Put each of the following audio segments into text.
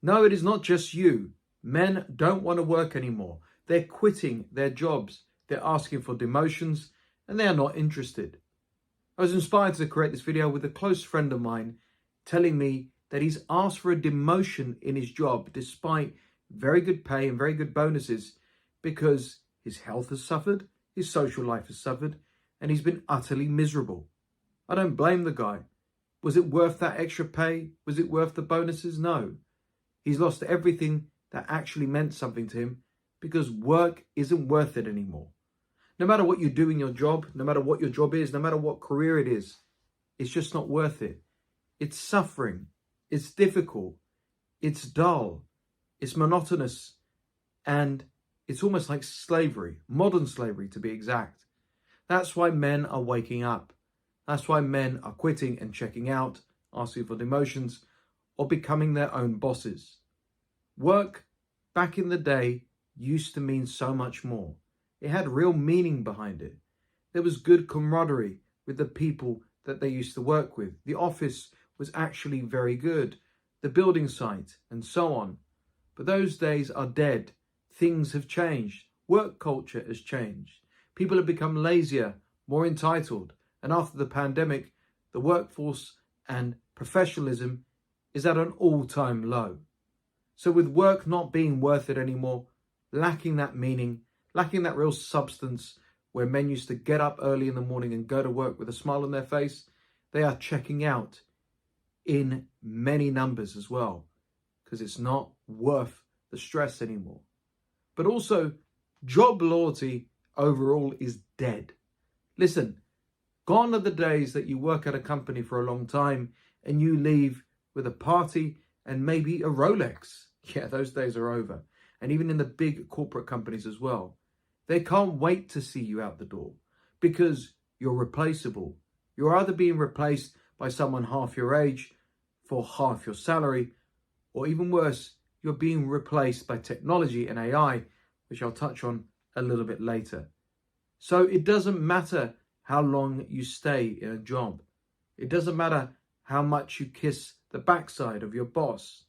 No, it is not just you. Men don't want to work anymore. They're quitting their jobs. They're asking for demotions and they are not interested. I was inspired to create this video with a close friend of mine telling me that he's asked for a demotion in his job despite very good pay and very good bonuses because his health has suffered, his social life has suffered, and he's been utterly miserable. I don't blame the guy. Was it worth that extra pay? Was it worth the bonuses? No. He's lost everything that actually meant something to him because work isn't worth it anymore. No matter what you do in your job, no matter what your job is, no matter what career it is, it's just not worth it. It's suffering. It's difficult. It's dull. It's monotonous. And it's almost like slavery, modern slavery to be exact. That's why men are waking up. That's why men are quitting and checking out, asking for demotions, or becoming their own bosses. Work, back in the day, used to mean so much more. It had real meaning behind it. There was good camaraderie with the people that they used to work with. The office was actually very good. The building site, and so on. But those days are dead. Things have changed. Work culture has changed. People have become lazier, more entitled. And after the pandemic, the workforce and professionalism is at an all-time low. So with work not being worth it anymore, lacking that meaning, lacking that real substance where men used to get up early in the morning and go to work with a smile on their face, they are checking out in many numbers as well because it's not worth the stress anymore. But also, job loyalty overall is dead. Listen, gone are the days that you work at a company for a long time and you leave with a party and maybe a Rolex. Yeah, those days are over. And even in the big corporate companies as well. They can't wait to see you out the door because you're replaceable. You're either being replaced by someone half your age for half your salary, or even worse, you're being replaced by technology and AI, which I'll touch on a little bit later. So it doesn't matter how long you stay in a job. It doesn't matter how much you kiss the backside of your boss.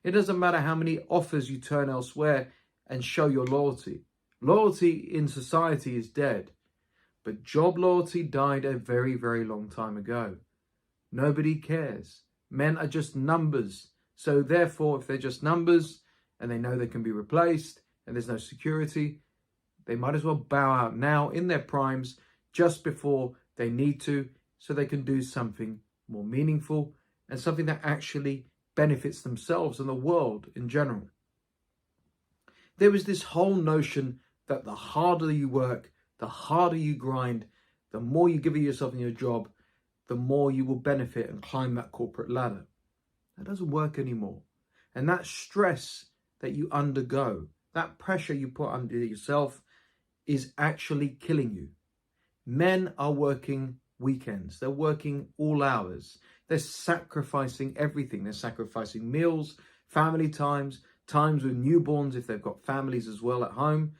It doesn't matter how many offers you turn elsewhere and show your loyalty. Loyalty in society is dead, but job loyalty died a very, very long time ago. Nobody cares. Men are just numbers. So therefore, if they're just numbers and they know they can be replaced and there's no security, they might as well bow out now in their primes just before they need to so they can do something more meaningful and something that actually benefits themselves and the world in general. There was this whole notion that the harder you work, the harder you grind, the more you give of yourself in your job, the more you will benefit and climb that corporate ladder. That doesn't work anymore. And that stress that you undergo, that pressure you put under yourself is actually killing you. Men are working weekends. They're working all hours. They're sacrificing everything. They're sacrificing meals, family times, times with newborns if they've got families as well at home,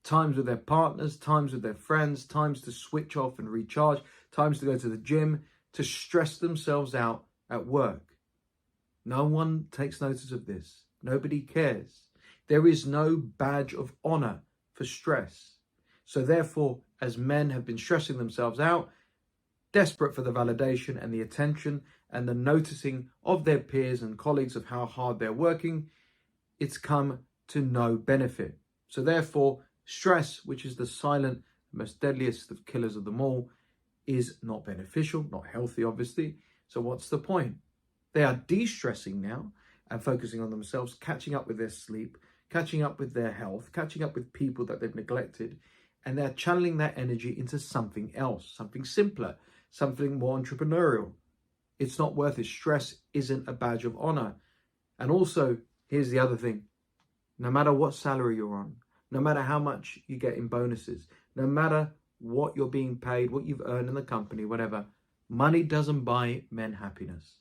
times with their partners, times with their friends, times to switch off and recharge, times to go to the gym, to stress themselves out at work. No one takes notice of this. Nobody cares. There is no badge of honor for stress. So therefore, as men have been stressing themselves out, desperate for the validation and the attention and the noticing of their peers and colleagues of how hard they're working, it's come to no benefit. So therefore, stress, which is the silent, most deadliest of killers of them all, is not beneficial, not healthy, obviously. So what's the point? They are de-stressing now and focusing on themselves, catching up with their sleep, catching up with their health, catching up with people that they've neglected, and they're channeling that energy into something else, something simpler, something more entrepreneurial. It's not worth it. Stress isn't a badge of honor. And also, here's the other thing. No matter what salary you're on, no matter how much you get in bonuses, no matter what you're being paid, what you've earned in the company, whatever, money doesn't buy men happiness.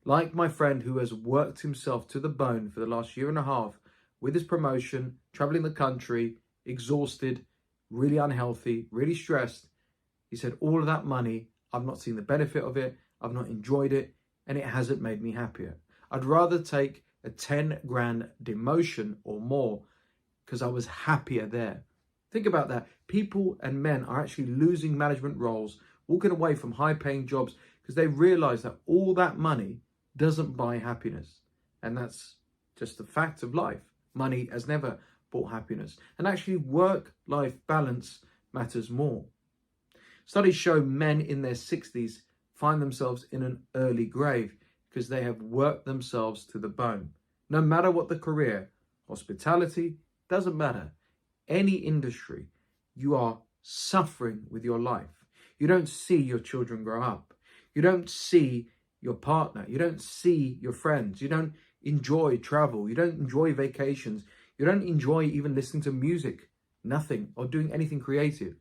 Like my friend who has worked himself to the bone for the last year and a half with his promotion, traveling the country, exhausted, really unhealthy, really stressed. He said, all of that money, I've not seen the benefit of it. I've not enjoyed it, and it hasn't made me happier. I'd rather take a 10 grand demotion or more because I was happier there. Think about that. People and men are actually losing management roles, walking away from high paying jobs because they realize that all that money doesn't buy happiness. And that's just the fact of life. Money has never bought happiness. And actually work-life balance matters more. Studies show men in their 60s find themselves in an early grave because they have worked themselves to the bone. No matter what the career, hospitality, doesn't matter. Any industry, you are suffering with your life. You don't see your children grow up. You don't see your partner. You don't see your friends. You don't enjoy travel. You don't enjoy vacations. You don't enjoy even listening to music, nothing, or doing anything creative.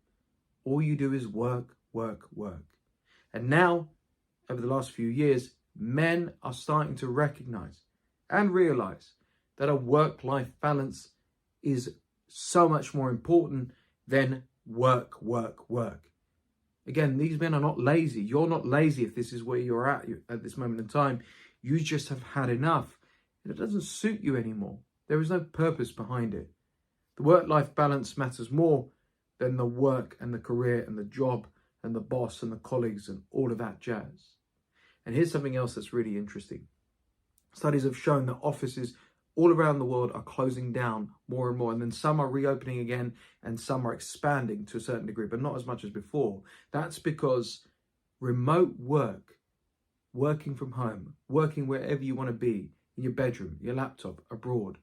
All you do is work, work, work. And now, over the last few years, men are starting to recognize and realize that a work-life balance is so much more important than work, work, work. Again, these men are not lazy. You're not lazy if this is where you're at this moment in time. You just have had enough. And it doesn't suit you anymore. There is no purpose behind it. The work-life balance matters more than the work and the career and the job and the boss and the colleagues and all of that jazz. And here's something else that's really interesting. Studies have shown that offices all around the world are closing down more and more, and then some are reopening again and some are expanding to a certain degree, but not as much as before. That's because remote work, working from home, working wherever you want to be, in your bedroom, your laptop, abroad,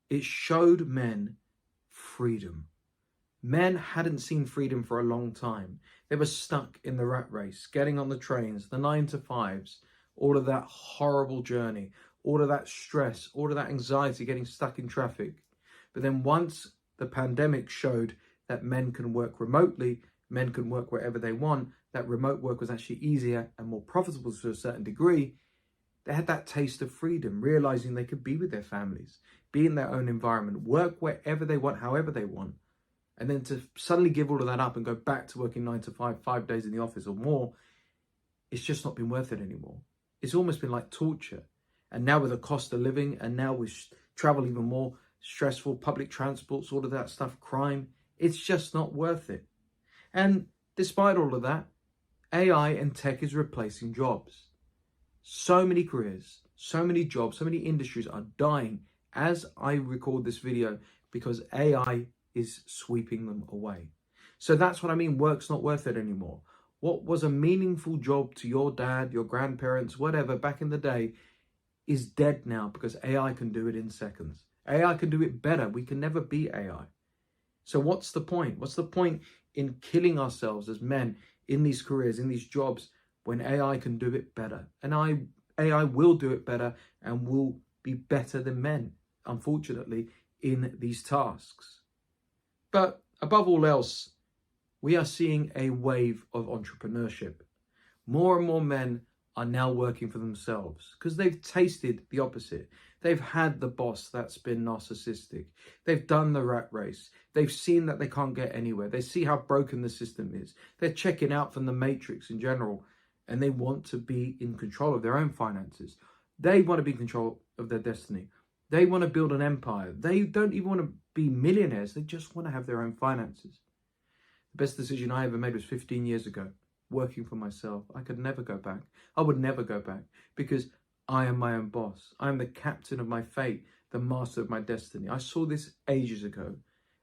it showed men freedom. Men hadn't seen freedom for a long time. They were stuck in the rat race, getting on the trains, the 9-to-5s, all of that horrible journey, all of that stress, all of that anxiety, getting stuck in traffic. But then once the pandemic showed that men can work remotely, men can work wherever they want, that remote work was actually easier and more profitable to a certain degree, they had that taste of freedom, realizing they could be with their families, be in their own environment, work wherever they want, however they want. And then to suddenly give all of that up and go back to working 9-to-5, 5 days in the office or more, it's just not been worth it anymore. It's almost been like torture. And now with the cost of living, and now with travel even more stressful, public transports, all of that stuff, crime, it's just not worth it. And despite all of that, AI and tech is replacing jobs. So many careers, so many jobs, so many industries are dying as I record this video because AI is sweeping them away. So that's what I mean, work's not worth it anymore. What was a meaningful job to your dad, your grandparents, whatever, back in the day, is dead now because AI can do it in seconds. AI can do it better. We can never be AI. So what's the point? What's the point in killing ourselves as men in these careers, in these jobs, when AI can do it better? And AI will do it better and will be better than men, unfortunately, in these tasks. But above all else, we are seeing a wave of entrepreneurship. More and more men are now working for themselves because they've tasted the opposite. They've had the boss that's been narcissistic. They've done the rat race. They've seen that they can't get anywhere. They see how broken the system is. They're checking out from the matrix in general, and they want to be in control of their own finances. They want to be in control of their destiny. They want to build an empire. They don't even want to be millionaires. They just want to have their own finances. The best decision I ever made was 15 years ago. Working for myself. I could never go back. I would never go back because I am my own boss. I am the captain of my fate, the master of my destiny. I saw this ages ago,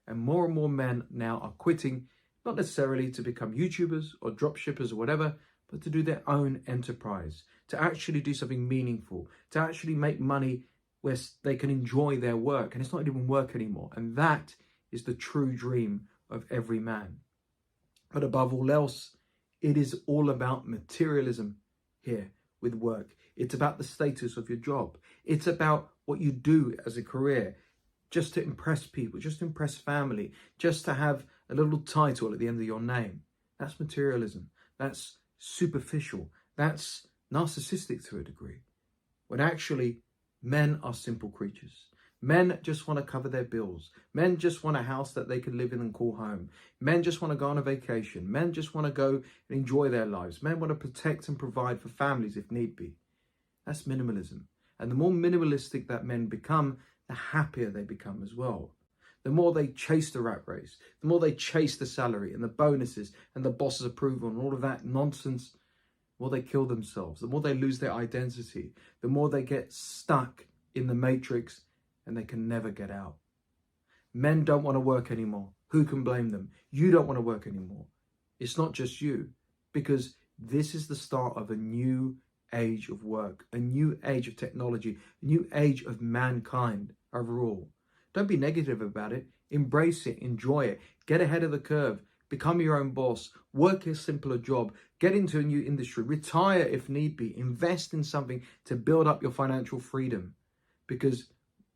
and more men now are quitting, not necessarily to become YouTubers or dropshippers or whatever, but to do their own enterprise, to actually do something meaningful, to actually make money where they can enjoy their work. And it's not even work anymore. And that is the true dream of every man. But above all else, it is all about materialism here with work. It's about the status of your job. It's about what you do as a career, just to impress people, just to impress family, just to have a little title at the end of your name. That's materialism. That's superficial. That's narcissistic to a degree. When actually, men are simple creatures. Men just want to cover their bills. Men just want a house that they can live in and call home. Men just want to go on a vacation. Men just want to go and enjoy their lives. Men want to protect and provide for families if need be. That's minimalism. And the more minimalistic that men become, the happier they become as well. The more they chase the rat race, the more they chase the salary and the bonuses and the boss's approval and all of that nonsense, the more they kill themselves, the more they lose their identity, the more they get stuck in the matrix and they can never get out. Men don't want to work anymore. Who can blame them? You don't want to work anymore. It's not just you, because this is the start of a new age of work, a new age of technology, a new age of mankind overall. Don't be negative about it. Embrace it, enjoy it, get ahead of the curve, become your own boss, work a simpler job, get into a new industry, retire if need be, invest in something to build up your financial freedom. Because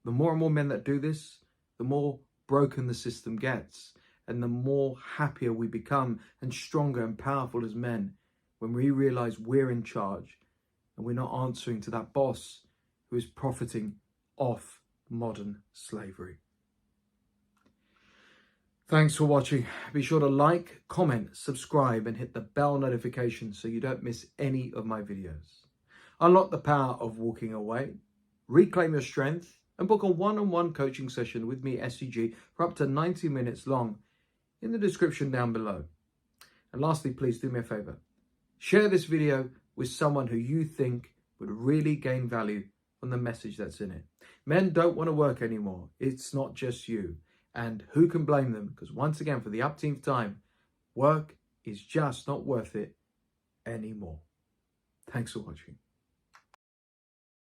the more and more men that do this, the more broken the system gets, and the more happier we become and stronger and powerful as men when we realize we're in charge and we're not answering to that boss who is profiting off modern slavery. Thanks for watching. Be sure to like, comment, subscribe, and hit the bell notification so you don't miss any of my videos. Unlock the power of walking away, reclaim your strength, and book a one-on-one coaching session with me, SCG, for up to 90 minutes long in the description down below. And lastly, please do me a favor. Share this video with someone who you think would really gain value from the message that's in it. Men don't want to work anymore. It's not just you. And who can blame them? Because once again, for the upteenth time, work is just not worth it anymore. Thanks for watching.